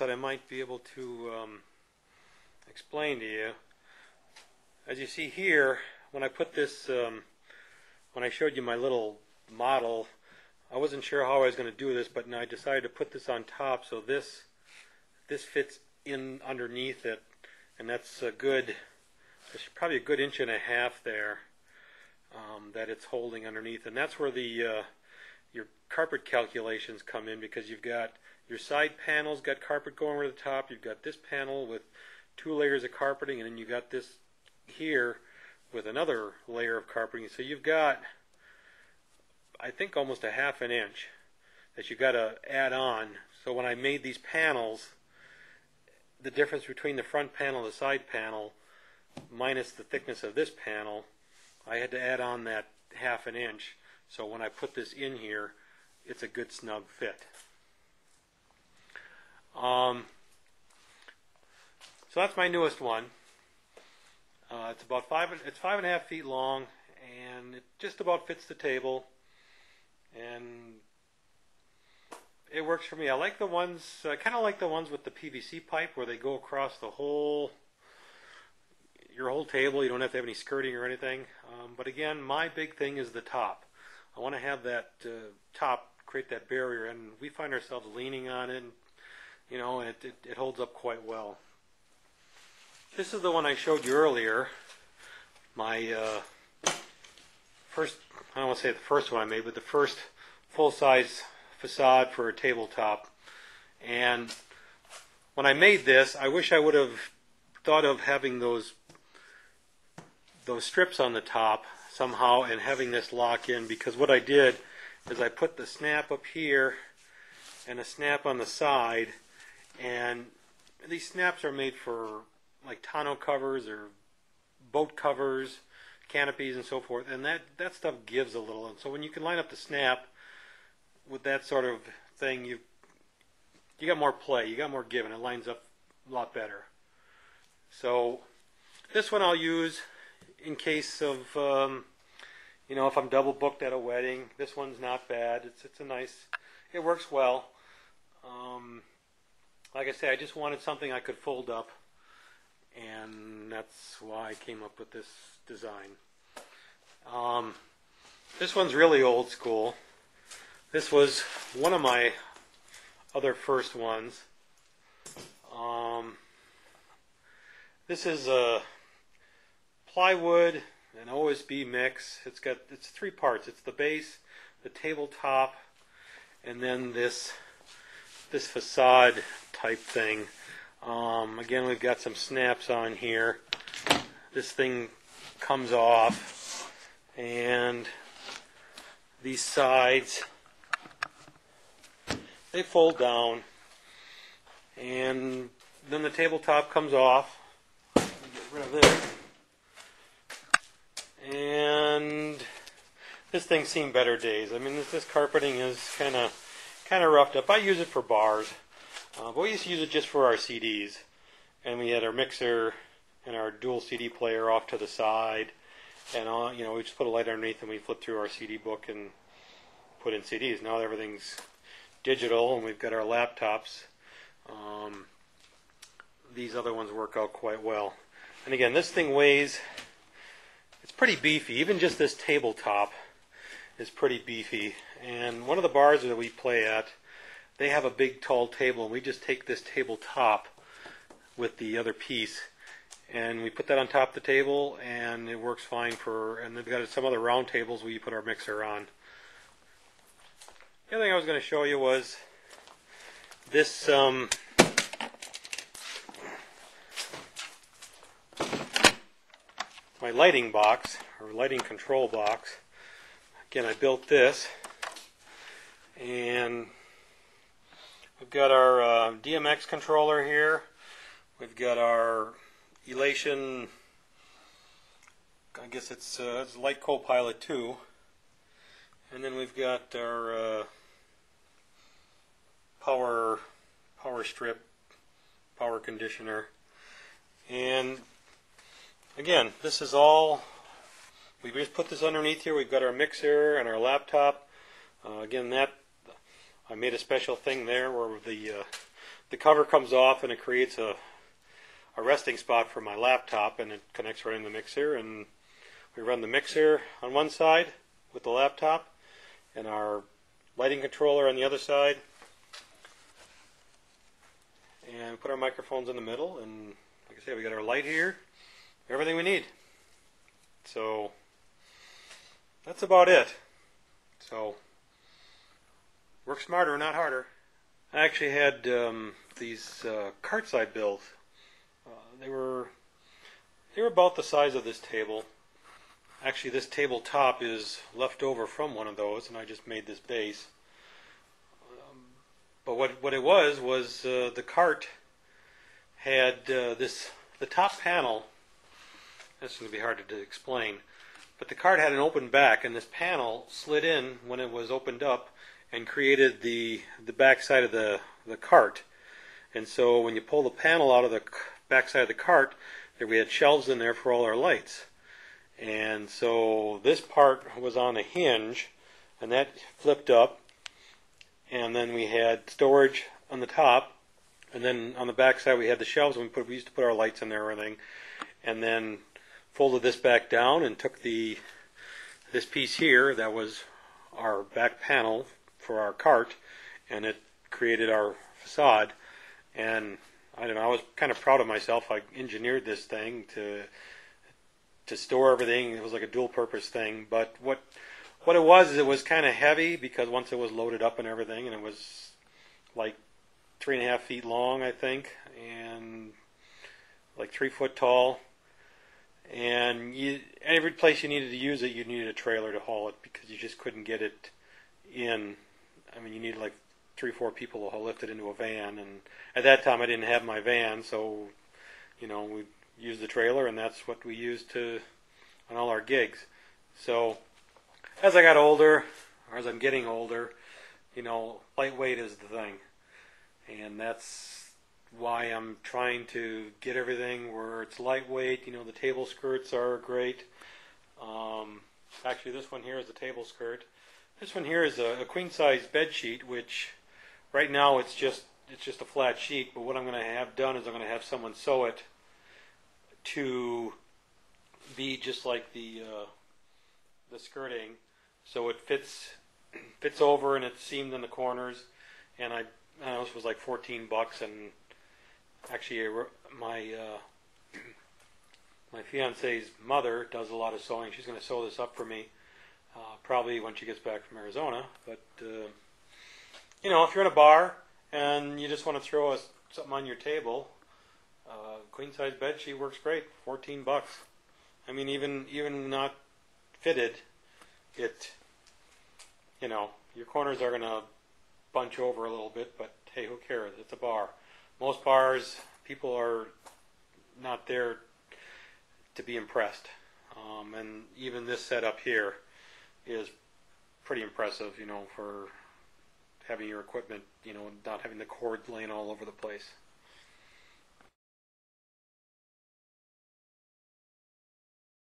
that I might be able to explain to you. As you see here, when I put this, when I showed you my little model, I wasn't sure how I was going to do this, but I decided to put this on top so this fits in underneath it, and that's a good, there's probably a good 1.5 inches there that it's holding underneath, and that's where the your carpet calculations come in, because you've got your side panels got carpet going over the top, you've got this panel with 2 layers of carpeting, and then you've got this here with another layer of carpeting. So you've got, I think, almost a 1/2 inch that you've got to add on. So when I made these panels, the difference between the front panel and the side panel minus the thickness of this panel, I had to add on that 1/2 inch. So when I put this in here, it's a good snug fit. So that's my newest one. It's about 5.5 feet long, and it just about fits the table, and it works for me. I like the ones, I kind of like the ones with the PVC pipe where they go across the your whole table. You don't have to have any skirting or anything. But again, my big thing is the top. I want to have that top create that barrier, and we find ourselves leaning on it, and it holds up quite well. This is the one I showed you earlier. My first, I don't want to say the first one I made, but the first full-size facade for a tabletop. And when I made this, I wish I would have thought of having those strips on the top somehow and having this lock in, because what I did is I put the snap up here and a snap on the side, and these snaps are made for like tonneau covers or boat covers, canopies, and so forth, and that stuff gives a little. And so when you can line up the snap with that sort of thing, you got more play, you got more give, and it lines up a lot better. So this one I'll use in case of if I'm double booked at a wedding. This one's not bad. It's a nice, it works well. Like I say, I just wanted something I could fold up, and that's why I came up with this design. This one's really old school. This was one of my other first ones. This is a plywood and OSB mix. It's 3 parts. It's the base, the tabletop, and then this facade type thing. Again, we've got some snaps on here. This thing comes off, and these sides, they fold down, and then the tabletop comes off. Get rid of this. And this thing's seen better days. I mean, this carpeting is kind of roughed up. I use it for bars, but we used to use it just for our CDs. And we had our mixer and our dual CD player off to the side, and we just put a light underneath, and we flip through our CD book and put in CDs. Now everything's digital, and we've got our laptops. These other ones work out quite well. And again, this thing weighs, it's pretty beefy. Even just this tabletop is pretty beefy. And one of the bars that we play at, they have a big tall table, and we just take this tabletop with the other piece, and we put that on top of the table, and it works fine and they've got some other round tables where you put our mixer on. The other thing I was going to show you was this my lighting box, or lighting control box. Again, I built this, and we've got our DMX controller here. We've got our Elation, I guess it's Light Co-Pilot 2, and then we've got our power strip, power conditioner, and again, this is all, we just put this underneath here. We've got our mixer and our laptop. Again, I made a special thing there where the the cover comes off and it creates a resting spot for my laptop, and it connects right in the mixer, and we run the mixer on one side with the laptop and our lighting controller on the other side, and put our microphones in the middle, and like I said, we got our light here, everything we need. So that's about it. So work smarter, not harder. I actually had these carts I built. They were about the size of this table. Actually, this tabletop is left over from one of those, and I just made this base. But what it was the cart had the top panel. This is going to be hard to explain, but the cart had an open back, and this panel slid in when it was opened up and created the back side of the cart. And so when you pull the panel out of the back side of the cart, there we had shelves in there for all our lights. And so this part was on a hinge, and that flipped up, and then we had storage on the top, and then on the back side we had the shelves, and we used to put our lights in there and everything, and then folded this back down and took this piece here that was our back panel for our cart, and it created our facade. And I don't know, I was kind of proud of myself. I engineered this thing to store everything. It was like a dual purpose thing, but what it was kind of heavy, because once it was loaded up and everything, and it was like 3.5 feet long, I think, and like 3 foot tall. And every place you needed to use it, you needed a trailer to haul it, because you just couldn't get it in. I mean, you needed like 3 or 4 people to lift it into a van, and at that time I didn't have my van, so we used the trailer, and that's what we used on all our gigs. So as I got older, or as I'm getting older, lightweight is the thing, and that's why I'm trying to get everything where it's lightweight. The table skirts are great. Actually, this one here is a table skirt. This one here is a queen size bed sheet, which right now it's just a flat sheet. But what I'm going to have done is I'm going to have someone sew it to be just like the skirting, so it fits over, and it's seamed in the corners. And I know this was like $14, and actually my fiance's mother does a lot of sewing. She's going to sew this up for me, probably when she gets back from Arizona. But if you're in a bar and you just want to throw something on your table, queen size bed sheet works great. $14. I mean, even not fitted, your corners are going to bunch over a little bit, but hey, who cares? It's a bar. Most bars, people are not there to be impressed. And even this setup here is pretty impressive, for having your equipment, not having the cords laying all over the place.